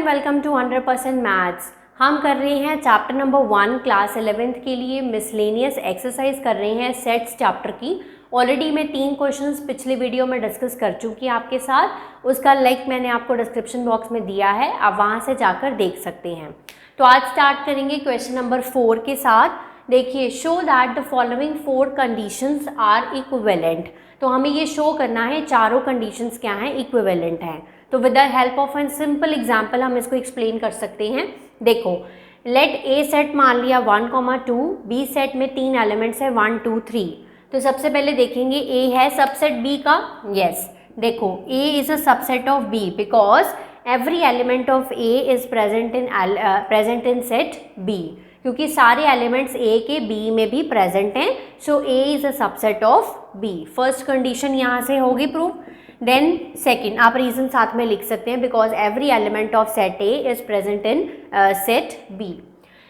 And welcome to 100% maths. हम कर रहे हैं चैप्टर नंबर 1 क्लास 11th के लिए मिसलेनियस एक्सरसाइज कर रहे हैं सेट्स चैप्टर की। ऑलरेडी मैं 3 क्वेश्चंस पिछले वीडियो में डिस्कस कर चुकी हूँ आपके साथ। उसका लिंक मैंने आपको डिस्क्रिप्शन बॉक्स में दिया है, आप वहाँ से जाकर देख सकते हैं। तो आज स्टार्ट करेंगे क्वेश्चन नंबर 4 के साथ। देखिए, show that the following 4 conditions are equivalent. तो हमें ये शो करना है चारों कंडीशंस क्या हैं, इक्विवेलेंट हैं। तो with the help of an simple example हम इसको एक्सप्लेन कर सकते हैं। देखो, लेट ए सेट मान लिया 1,2, बी सेट में 3 एलिमेंट्स है 1, 2, 3। तो सबसे पहले देखेंगे ए है सबसेट बी का। यस, देखो A is a subset of B because every element of A is present in set B, क्योंकि सारे एलिमेंट्स ए के बी में भी प्रेजेंट हैं। So A is a subset of B. First condition यहाँ से होगी प्रूफ। देन सेकेंड, आप रीजन साथ में लिख सकते हैं because every element of set A is present in set B.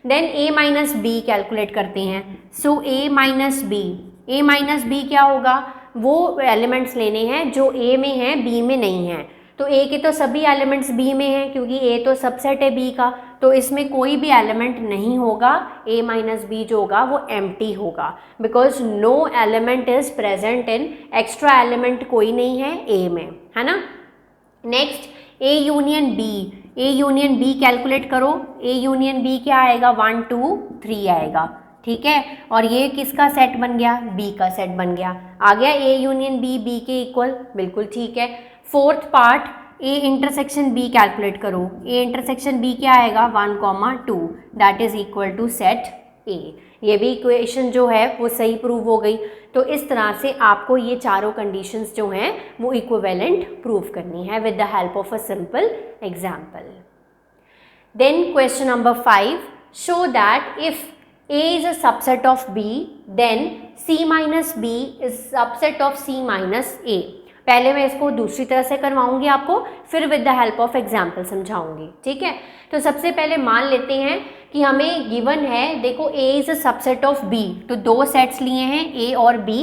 Then A minus B calculate करते हैं। सो ए माइनस बी क्या होगा, वो एलिमेंट्स लेने हैं जो ए में हैं बी में नहीं हैं। तो ए के तो सभी एलिमेंट्स बी में हैं क्योंकि ए तो सबसेट है बी का, तो इसमें कोई भी एलिमेंट नहीं होगा। ए माइनस बी जो होगा वो एम्प्टी होगा because no element is present in, extra element कोई नहीं है ए में, है ना। Next, A union B calculate करो। ए यूनियन बी क्या आएगा, 1, 2, 3 आएगा, ठीक है। और ये किसका सेट बन गया, बी का सेट बन गया। आ गया ए यूनियन बी के इक्वल, बिल्कुल ठीक है। Fourth part, A intersection B calculate करो। ए इंटरसेक्शन बी क्या आएगा, 1, 2 that is equal to set A. ये भी इक्वेशन जो है वो सही प्रूव हो गई। तो इस तरह से आपको ये चारों कंडीशंस जो हैं वो इक्विवेलेंट प्रूव करनी है with the help of a simple example. Then question number 5, show that if A is a subset of B, then C minus B is subset of C minus A। पहले मैं इसको दूसरी तरह से करवाऊंगी आपको, फिर with the help of example समझाऊंगी, ठीक है। तो सबसे पहले मान लेते हैं कि हमें गिवन है, देखो A is a subset of B, तो 2 सेट्स लिए हैं A और B।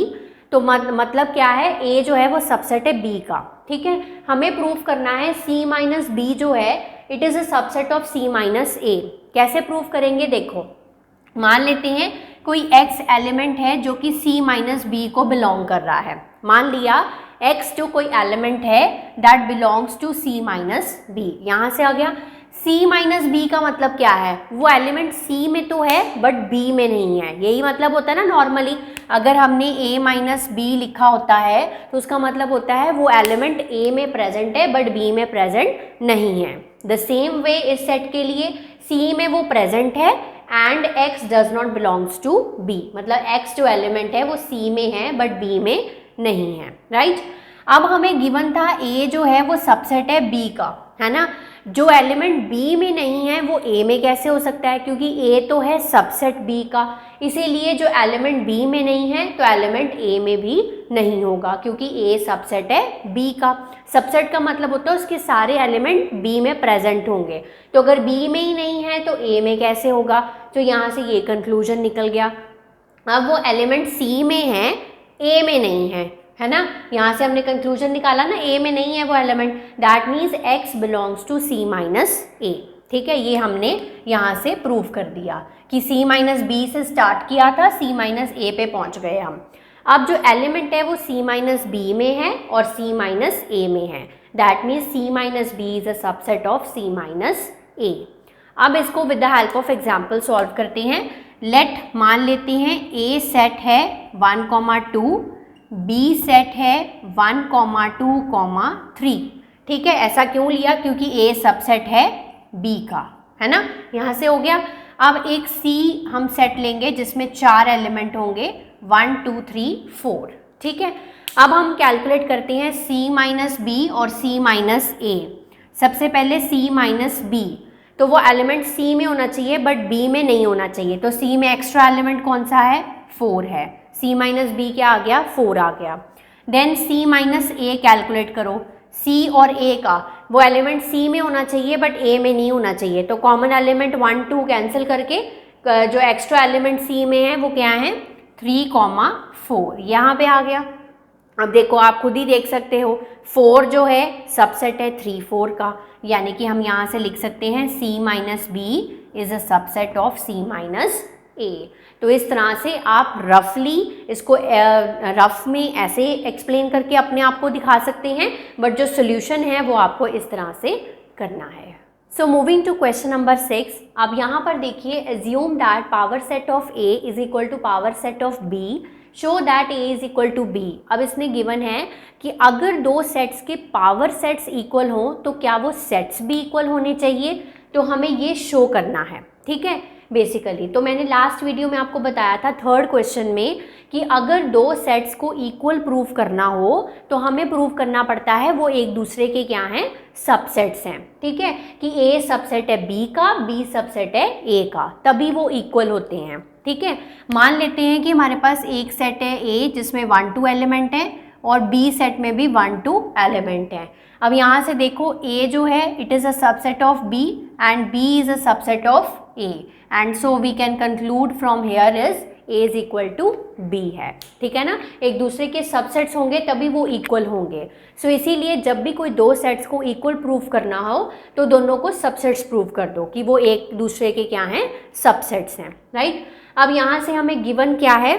तो मतलब क्या है, A जो है वो सबसेट है B का, ठीक है। हमें प्रूफ करना है C माइनस B जो है it is a subset of C minus A। कैसे प्रूफ करेंगे, देखो मान लेते हैं कोई x एलिमेंट है जो कि C माइनस बी को बिलोंग कर रहा है। मान लिया x जो कोई एलिमेंट है that belongs to C minus B. यहाँ से आ गया C माइनस बी का मतलब क्या है, वो एलिमेंट C में तो है बट B में नहीं है। यही मतलब होता है ना, नॉर्मली अगर हमने A माइनस बी लिखा होता है तो उसका मतलब होता है वो एलिमेंट A में प्रेजेंट है बट B में प्रेजेंट नहीं है। द सेम वे इस सेट के लिए C में वो प्रेजेंट है and x does not belongs to b, मतलब x जो एलिमेंट है वो C में है बट B में नहीं है, राइट। अब हमें गिवन था A जो है वो सबसेट है B का, है ना। जो एलिमेंट B में नहीं है वो A में कैसे हो सकता है, क्योंकि A तो है सबसेट B का, इसीलिए जो एलिमेंट B में नहीं है तो एलिमेंट A में भी नहीं होगा क्योंकि A सबसेट है B का। सबसेट का मतलब होता है उसके सारे एलिमेंट B में प्रेजेंट होंगे, तो अगर B में ही नहीं है तो A में कैसे होगा। तो यहाँ से ये कंक्लूजन निकल गया। अब वो एलिमेंट C में है A में नहीं है ना। यहाँ से हमने कंक्लूजन निकाला ना, A में नहीं है वो element, that means x belongs to C minus A, ठीक है। ये हमने यहाँ से प्रूव कर दिया कि C माइनस बी से स्टार्ट किया था, C माइनस A पे पहुँच गए हम। अब जो एलिमेंट है वो C माइनस बी में है और C माइनस A में है, that means C minus B is a subset of C minus A। अब इसको with the help of example solve करते हैं। लेट मान लेते हैं A सेट है 1, 2, B सेट है 1, 2, 3, ठीक है। ऐसा क्यों लिया, क्योंकि A सबसेट है B का, है ना। यहाँ से हो गया। अब एक C हम सेट लेंगे जिसमें 4 एलिमेंट होंगे 1, 2, 3, 4, ठीक है। अब हम कैलकुलेट करते हैं C माइनस बी और C माइनस A। सबसे पहले C माइनस बी, तो वो एलिमेंट C में होना चाहिए बट B में नहीं होना चाहिए। तो C में एक्स्ट्रा एलिमेंट कौन सा है, 4 है। C माइनस बी क्या आ गया, 4 आ गया। Then C minus A calculate करो। C और A का, वो एलिमेंट C में होना चाहिए बट A में नहीं होना चाहिए। तो कॉमन एलिमेंट 1, 2 कैंसिल करके जो एक्स्ट्रा एलिमेंट C में है वो क्या है, 3, 4 यहाँ पे आ गया। अब देखो आप खुद ही देख सकते हो 4 जो है सबसेट है 3 4 का, यानी कि हम यहाँ से लिख सकते हैं C minus B is a subset of C minus A. तो इस तरह से आप रफली इसको रफ में ऐसे एक्सप्लेन करके अपने आप को दिखा सकते हैं, बट जो सोल्यूशन है वो आपको इस तरह से करना है। So moving to question number 6, अब यहाँ पर देखिए assume that power set of A is equal to power set of B, show that A is equal to B. अब इसने गिवन है कि अगर दो सेट्स के पावर सेट्स इक्वल हों तो क्या वो सेट्स भी इक्वल होने चाहिए, तो हमें ये शो करना है, ठीक है बेसिकली। तो मैंने लास्ट वीडियो में आपको बताया था थर्ड क्वेश्चन में कि अगर दो सेट्स को इक्वल प्रूव करना हो तो हमें प्रूव करना पड़ता है वो एक दूसरे के क्या हैं, सबसेट्स हैं, ठीक है, कि ए सबसेट है बी का, बी सबसेट है ए का, तभी वो इक्वल होते हैं, ठीक है। मान लेते हैं कि हमारे पास एक सेट है ए जिसमें 1 2 एलिमेंट है और बी सेट में भी 1 2 एलिमेंट है। अब यहाँ से देखो ए जो है it is a subset of B and B is a subset of A, and so we can conclude from here is A is equal to B है, ठीक है ना। एक दूसरे के सबसेट्स होंगे तभी वो इक्वल होंगे। सो इसीलिए जब भी कोई दो सेट्स को इक्वल प्रूव करना हो तो दोनों को सबसेट्स प्रूव कर दो कि वो एक दूसरे के क्या हैं, सबसेट्स हैं, राइट। अब यहाँ से हमें गिवन क्या है,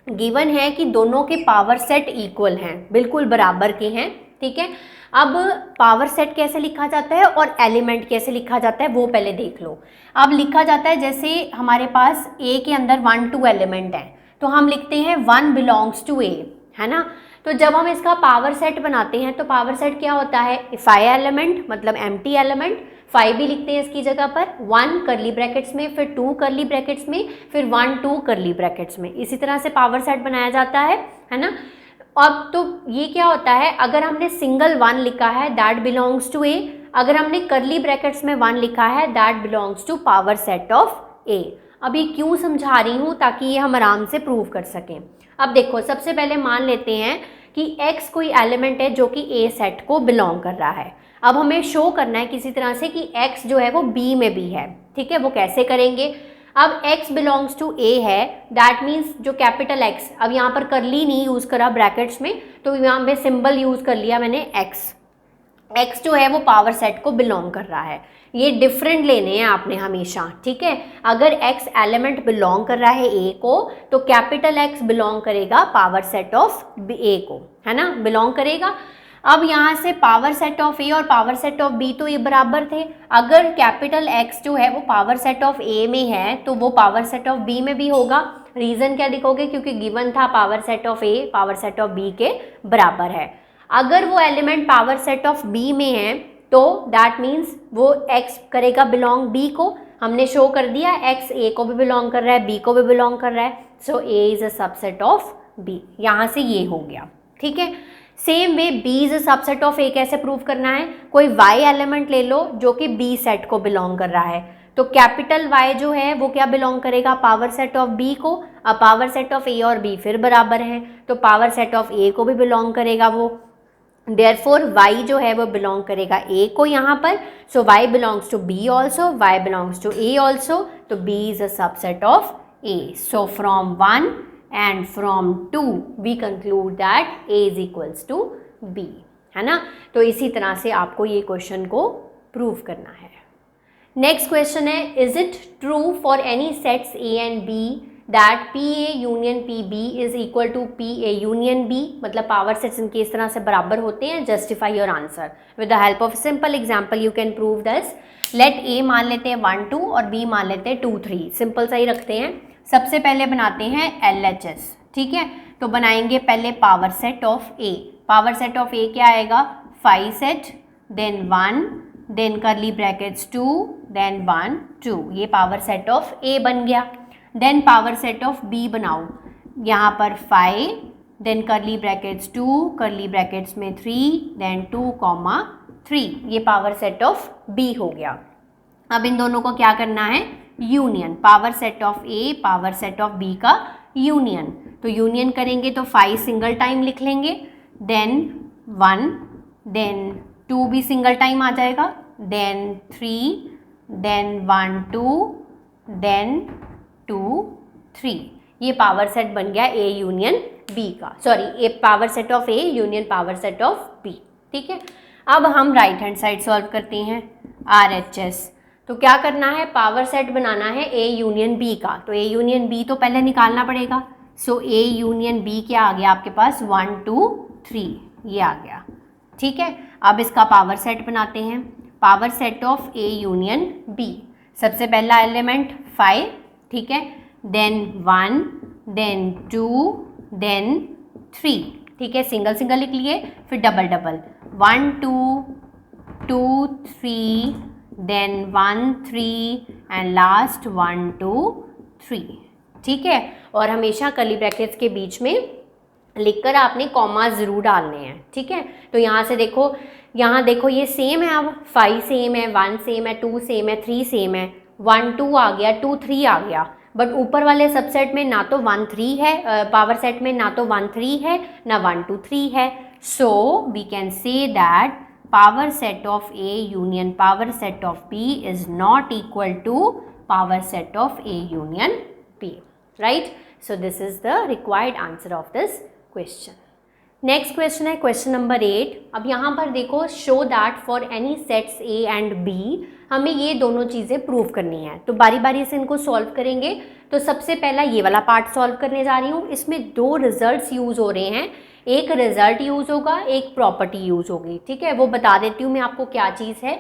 गिवन है कि दोनों के पावर सेट इक्वल हैं, बिल्कुल बराबर के हैं, ठीक है। अब पावर सेट कैसे लिखा जाता है और एलिमेंट कैसे लिखा जाता है वो पहले देख लो। अब लिखा जाता है जैसे हमारे पास ए के अंदर 1 2 एलिमेंट है तो हम लिखते हैं 1 बिलोंग्स टू ए, है ना। तो जब हम इसका पावर सेट बनाते हैं तो पावर सेट क्या होता है, 5 एलिमेंट मतलब एम्प्टी एलिमेंट, 5 भी लिखते हैं इसकी जगह पर, 1 करली ब्रैकेट्स में, फिर 2 करली ब्रैकेट्स में, फिर 1 2 करली ब्रैकेट्स में, इसी तरह से पावर सेट बनाया जाता है ना। अब तो ये क्या होता है, अगर हमने सिंगल 1 लिखा है दैट बिलोंग्स टू ए, अगर हमने करली ब्रैकेट्स में 1 लिखा है that belongs to power set of A. अब ये क्यों समझा रही हूँ, ताकि ये हम आराम से प्रूव कर सकें। अब देखो सबसे पहले मान लेते हैं कि x कोई एलिमेंट है जो कि a सेट को बिलोंग कर रहा है। अब हमें शो करना है किसी तरह से कि x जो है वो b में भी है, ठीक है। वो कैसे करेंगे, अब x बिलोंग्स टू a है, दैट मीन्स जो कैपिटल X, अब यहाँ पर करली नहीं यूज़ करा ब्रैकेट्स में, तो यहाँ पे सिंबल यूज़ कर लिया मैंने x जो है वो पावर सेट को बिलोंग कर रहा है। ये डिफरेंट लेने हैं आपने हमेशा, ठीक है। अगर x एलिमेंट बिलोंग कर रहा है a को तो कैपिटल X बिलोंग करेगा पावर सेट ऑफ a को, है ना, बिलोंग करेगा। अब यहाँ से पावर सेट ऑफ ए और पावर सेट ऑफ बी तो ये बराबर थे, अगर कैपिटल X जो है वो पावर सेट ऑफ ए में है तो वो पावर सेट ऑफ बी में भी होगा। रीज़न क्या लिखोगे, क्योंकि गिवन था power set of A power set of B के बराबर है। अगर वो element power set of B में है तो दैट मीन्स वो x करेगा बिलोंग b को, हमने शो कर दिया x a को भी बिलोंग कर रहा है, b को भी बिलोंग कर रहा है, सो a is a subset of b। यहाँ से ये हो गया, ठीक है। Same way b is a subset of a कैसे प्रूव करना है, कोई y एलिमेंट ले लो जो कि b सेट को बिलोंग कर रहा है, तो कैपिटल Y जो है वो क्या बिलोंग करेगा, पावर सेट ऑफ b को। अब पावर सेट ऑफ a और b फिर बराबर हैं तो पावर सेट ऑफ a को भी बिलोंग करेगा वो, देयरफॉर y जो है वो बिलोंग करेगा a को यहाँ पर, so y belongs to b also, y belongs to a also, तो b is a subset of a। So from 1 and from 2 we conclude that a is equals to b, है ना। तो इसी तरह से आपको ये क्वेश्चन को प्रूव करना है। नेक्स्ट क्वेश्चन है, is it true for any sets a and b that pa union pb is equal to pa union b, मतलब पावर सेट्स इनके इस तरह से बराबर होते हैं। Justify your answer with the help of simple example you can prove this. Let a मान लेते हैं 1 2 और b मान लेते हैं 2 3, सिंपल सा ही रखते हैं। सबसे पहले बनाते हैं LHS, ठीक है। तो बनाएंगे पहले power set of A, power set of A क्या आएगा, 5 set then 1 then curly brackets 2 then 1 2, ये पावर सेट ऑफ A बन गया। Then power set of B बनाओ, यहाँ पर 5 देन करली ब्रैकेट्स 2 करली ब्रैकेट्स में 3 देन 2 3, ये पावर सेट ऑफ B हो गया। अब इन दोनों को क्या करना है, union, power set of A power set of B का यूनियन। तो यूनियन करेंगे तो 5 सिंगल टाइम लिख लेंगे, देन 1 देन 2 भी सिंगल टाइम आ जाएगा, देन 3 देन 1 2 देन 2 3, ये पावर सेट बन गया A यूनियन बी का, sorry A power set of A union power set of B. ठीक है, अब हम राइट हैंड साइड सॉल्व करते हैं RHS। तो क्या करना है, पावर सेट बनाना है ए यूनियन बी का, तो ए यूनियन बी तो पहले निकालना पड़ेगा। सो ए यूनियन बी क्या आ गया आपके पास, 1 2 3 ये आ गया। ठीक है, अब इसका पावर सेट बनाते हैं, power set of A union B. सबसे पहला एलिमेंट 5, ठीक है, देन 1 देन 2 देन 3, ठीक है, सिंगल सिंगल लिख लिए, फिर double double 1 2 2 3 then 1 3 and last 1 2 3। ठीक है, और हमेशा कर्ली ब्रैकेट्स के बीच में लिखकर आपने कॉमा ज़रूर डालने हैं। ठीक है, तो यहाँ से देखो, यहाँ देखो ये सेम है, अब 5 सेम है, 1 सेम है, 2 सेम है, 3 सेम है, 1 2 आ गया, 2 3 आ गया, बट ऊपर वाले सबसेट में ना तो 1 3 है, पावर सेट में ना तो 1 3 है ना 1 2 3 है। So we can say that power set of A union power set of B is not equal to power set of A union B, right. So this is the required answer of this question. Next question है question number 8। अब यहाँ पर देखो, show that for any sets A and B, हमें ये दोनों चीज़ें prove करनी है। तो बारी बारी से इनको सॉल्व करेंगे। तो सबसे पहला ये वाला पार्ट सॉल्व करने जा रही हूँ। इसमें 2 रिजल्ट्स यूज़ हो रहे हैं, एक रिजल्ट यूज़ होगा, एक प्रॉपर्टी यूज़ होगी। ठीक है, वो बता देती हूँ मैं आपको क्या चीज़ है।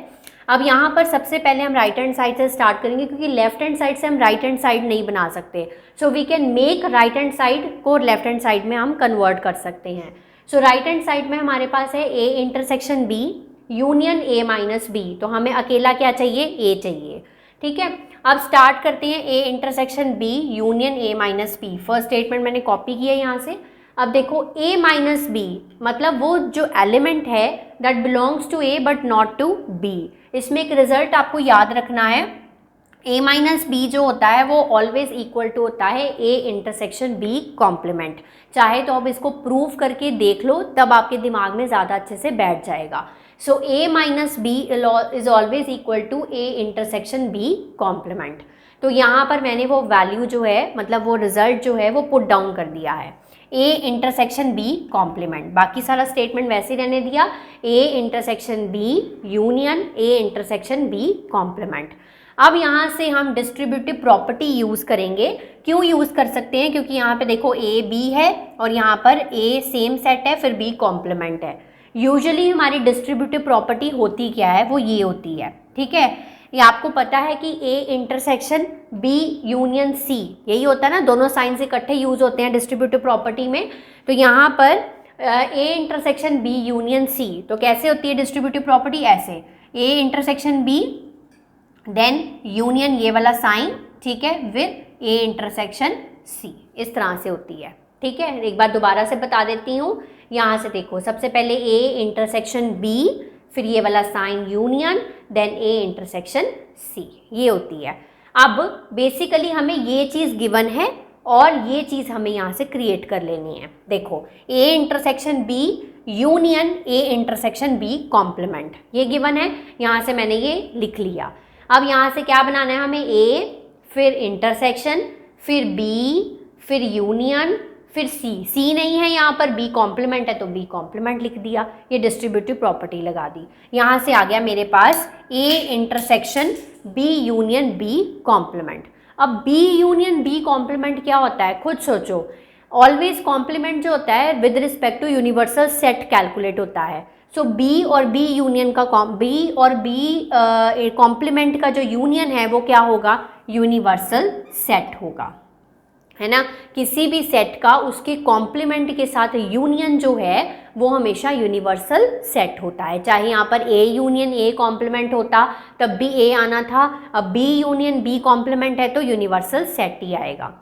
अब यहाँ पर सबसे पहले हम राइट हैंड साइड से स्टार्ट करेंगे, क्योंकि लेफ्ट हैंड साइड से हम राइट हैंड साइड नहीं बना सकते। So we can make right hand side को लेफ्ट हैंड साइड में हम कन्वर्ट कर सकते हैं। सो राइट हैंड साइड में हमारे पास है A intersection B union A minus B, तो हमें अकेला क्या चाहिए, ए चाहिए। ठीक है, अब स्टार्ट करते हैं A intersection B union A minus B. First statement मैंने कॉपी किया यहाँ से। अब देखो ए माइनस बी मतलब वो जो एलिमेंट है that belongs to A but not to B. इसमें एक रिजल्ट आपको याद रखना है, ए माइनस बी जो होता है वो ऑलवेज इक्वल टू होता है ए इंटरसेक्शन बी कॉम्प्लीमेंट। चाहे तो अब इसको प्रूव करके देख लो, तब आपके दिमाग में ज़्यादा अच्छे से बैठ जाएगा। So A minus B is always equal to A intersection B complement. तो यहाँ पर मैंने वो वैल्यू जो है, मतलब वो रिजल्ट जो है वो पुट डाउन कर दिया है, ए इंटरसेक्शन बी कॉम्प्लीमेंट। बाकी सारा स्टेटमेंट वैसे ही रहने दिया, A intersection B union A intersection B complement. अब यहाँ से हम डिस्ट्रीब्यूटिव प्रॉपर्टी यूज़ करेंगे। क्यों यूज़ कर सकते हैं, क्योंकि यहाँ पे देखो ए बी है और यहाँ पर ए सेम सेट है, फिर बी कॉम्प्लीमेंट है। यूजुअली हमारी डिस्ट्रीब्यूटिव प्रॉपर्टी होती क्या है, वो ये होती है। ठीक है, ये आपको पता है कि A intersection B union C, यही होता है ना, दोनों साइंस इकट्ठे यूज होते हैं डिस्ट्रीब्यूटिव प्रॉपर्टी में। तो यहाँ पर A intersection B union C, तो कैसे होती है डिस्ट्रीब्यूटिव प्रॉपर्टी, ऐसे A intersection B then union ये वाला साइन, ठीक है, विद ए इंटरसेक्शन सी, इस तरह से होती है। ठीक है, एक बार दोबारा से बता देती हूँ। यहाँ से देखो, सबसे पहले ए इंटरसेक्शन बी, फिर ये वाला sign union, then A intersection C, ये होती है। अब बेसिकली हमें ये चीज़ गिवन है और ये चीज़ हमें यहाँ से क्रिएट कर लेनी है। देखो, A intersection B union A intersection B complement, ये गिवन है, यहाँ से मैंने ये लिख लिया। अब यहाँ से क्या बनाना है हमें, ए फिर इंटरसेक्शन फिर बी फिर यूनियन फिर सी, सी नहीं है यहाँ पर, बी कॉम्प्लीमेंट है तो बी कॉम्प्लीमेंट लिख दिया, ये डिस्ट्रीब्यूटिव प्रॉपर्टी लगा दी। यहाँ से आ गया मेरे पास A intersection B union B complement. अब बी यूनियन बी कॉम्प्लीमेंट क्या होता है, खुद सोचो। ऑलवेज कॉम्प्लीमेंट जो होता है with respect to universal set calculate होता है। सो बी और बी यूनियन का बी और बी कॉम्प्लीमेंट का जो यूनियन है वो क्या होगा, यूनिवर्सल सेट होगा, है ना। किसी भी सेट का उसके कॉम्प्लीमेंट के साथ यूनियन जो है वो हमेशा यूनिवर्सल सेट होता है। चाहे यहाँ पर ए यूनियन ए कॉम्प्लीमेंट होता तब भी ए आना था, अब बी यूनियन बी कॉम्प्लीमेंट है तो यूनिवर्सल सेट ही आएगा।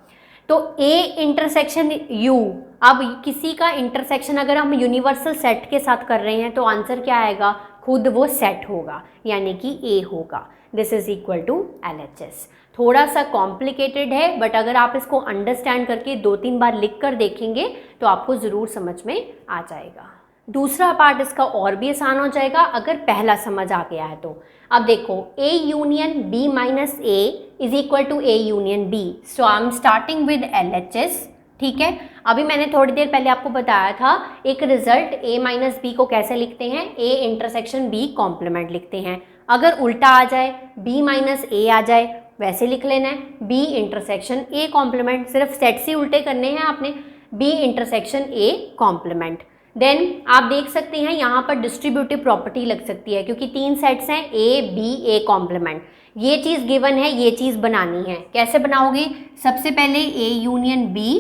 तो ए इंटरसेक्शन यू, अब किसी का इंटरसेक्शन अगर हम यूनिवर्सल सेट के साथ कर रहे हैं तो आंसर क्या आएगा, खुद वो सेट होगा, यानी कि ए होगा। This is equal to LHS। थोड़ा सा कॉम्प्लिकेटेड है, बट अगर आप इसको अंडरस्टैंड करके 2-3 बार लिख कर देखेंगे तो आपको ज़रूर समझ में आ जाएगा। दूसरा पार्ट इसका और भी आसान हो जाएगा अगर पहला समझ आ गया है तो। अब देखो, A union B minus A is equal to A union B. So I am starting with LHS, ठीक है। अभी मैंने थोड़ी देर पहले आपको बताया था एक रिजल्ट a माइनस बी को कैसे लिखते हैं, a इंटरसेक्शन b कॉम्प्लीमेंट लिखते हैं। अगर उल्टा आ जाए b माइनस a आ जाए वैसे लिख लेना है, b इंटरसेक्शन a कॉम्प्लीमेंट, सिर्फ सेट से उल्टे करने हैं आपने, b intersection a complement. Then आप देख सकते हैं यहाँ पर डिस्ट्रीब्यूटिव प्रॉपर्टी लग सकती है क्योंकि 3 सेट्स हैं a b a कॉम्प्लीमेंट। ये चीज़ गिवन है, ये चीज़ बनानी है। कैसे बनाओगे, सबसे पहले a यूनियन b,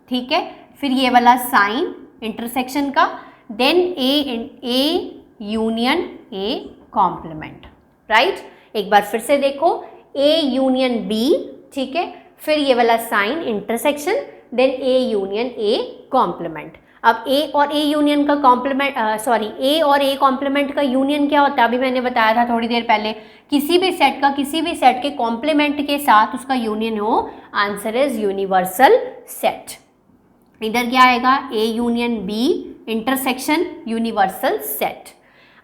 ठीक है, फिर ये वाला साइन इंटरसेक्शन का, then a union a complement, right. एक बार फिर से देखो, a यूनियन b, ठीक है, फिर ये वाला sign intersection, then a union a complement. अब a और a यूनियन का कॉम्प्लीमेंट, a और a कॉम्प्लीमेंट का यूनियन क्या होता है, अभी मैंने बताया था थोड़ी देर पहले, किसी भी सेट के कॉम्प्लीमेंट के साथ उसका यूनियन हो, आंसर इज यूनिवर्सल सेट। इधर क्या आएगा, a union b intersection universal set.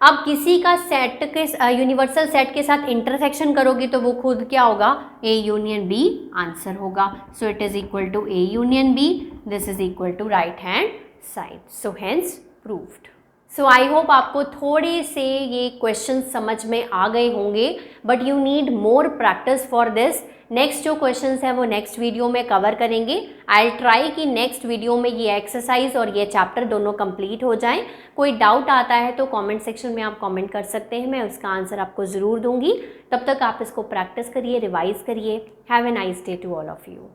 अब किसी का सेट के यूनिवर्सल सेट के साथ इंटरसेक्शन करोगे तो वो खुद क्या होगा, a यूनियन b आंसर होगा। So it is equal to a union b, this is equal to right hand side, so hence proved. So I hope आपको थोड़े से ये क्वेश्चन समझ में आ गए होंगे, but you need more practice for this. Next जो क्वेश्चंस हैं वो नेक्स्ट वीडियो में कवर करेंगे। आई ट्राई कि नेक्स्ट वीडियो में ये एक्सरसाइज और ये चैप्टर दोनों कंप्लीट हो जाएं। कोई डाउट आता है तो कमेंट सेक्शन में आप कमेंट कर सकते हैं, मैं उसका आंसर आपको ज़रूर दूंगी। तब तक आप इसको प्रैक्टिस करिए, रिवाइज करिए। Have a nice day to all of you.